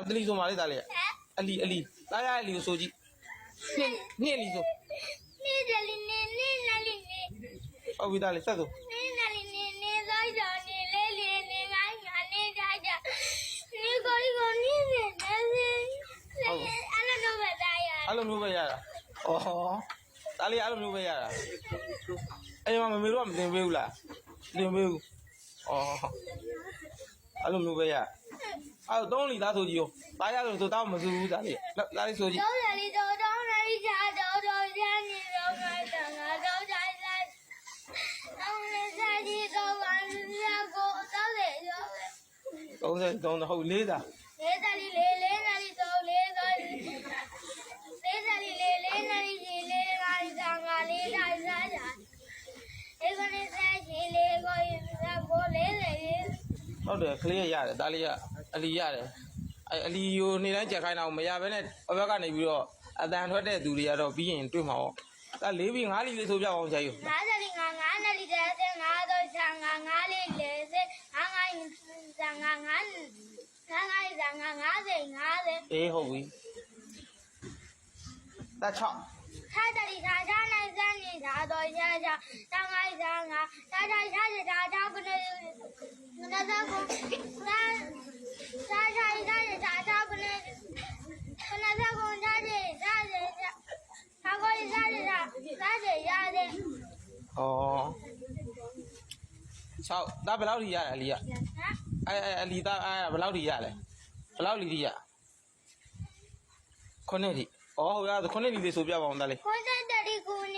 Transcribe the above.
တလီဆိုမှလေးသားလေးအလီသားရအလီကိုဆိုကြည့်နှစ်အလီဆို နေတယ်လီနေနေနာလီနေ ဟုတ်ပြီသားလေးဆက်ဆို နေနာလီနေနေလိုက်တော့နေလေလေနေငါငါနေကြကြနေကိုကြီးကိုနေနေတယ်အဲ့လိုပဲသားရ အဲ့လိုမျိုးပဲရတာဩသားလေးအဲ့လိုမျိုးပဲရတာအဲ့မမေတို့ကမတင်ပေးဘူးလားတင်ပေးဘူးဩအဲ့လိုမျိုးပဲရအဲ့တော့လီသားဆိုကြည့်ရောသားရလို့ဆိုတော့မစူဘူးသားလေးသားလေးဆိုကြည့် တော့လေတော့လေချာတော့ရနေတော့ငါတော့ငါတော့တိုင်းလိုက်တော့လေစားကြည့်တော့ဘာလို့ကိုတော့လေတော့33ဟုတ်လေးသား လေးတလီလေးနာလီတော့လေးတော့လေးတလီလေးနာလီကြီးလေးငါစားငါလေးတိုင်းစားကြအဲ့ကနေစားကြည့်လေးကိုစားကိုလေးလေ ဟုတ်တယ်ကလေးရရတယ်သားလေးကအလီရတယ်အလီကိုနေတိုင်းကြက်ခိုင်းတာကိုမရဘဲနဲ့အဘက်ကနေပြီးတော့အတန်ထွက်တဲ့သူတွေကတော့ပြီးရင်တွေ့မှာပေါ့ဒါ၄ပြီး၅လီလေးဆိုပြအောင်ချာယူ ငါးတလီငါနာလီတဲ့ငါတော့ချာငါလေးလေစေငါစားငါ50အေးဟုတ်ပြီဒါ6他这里他那三里他多下下，张开张啊，他不能，那他不，他不能，那他不他可以下的。ဩ6ဒါဘယ်လောက်ထိရလဲအလီကအလီသားဘယ်လောက်ထိရလဲဘယ်လောက်လီထိရ9ထိဩဟုတ်ရ9လီလေးဆိုပြပါအောင်သားလေး我在这里姑娘，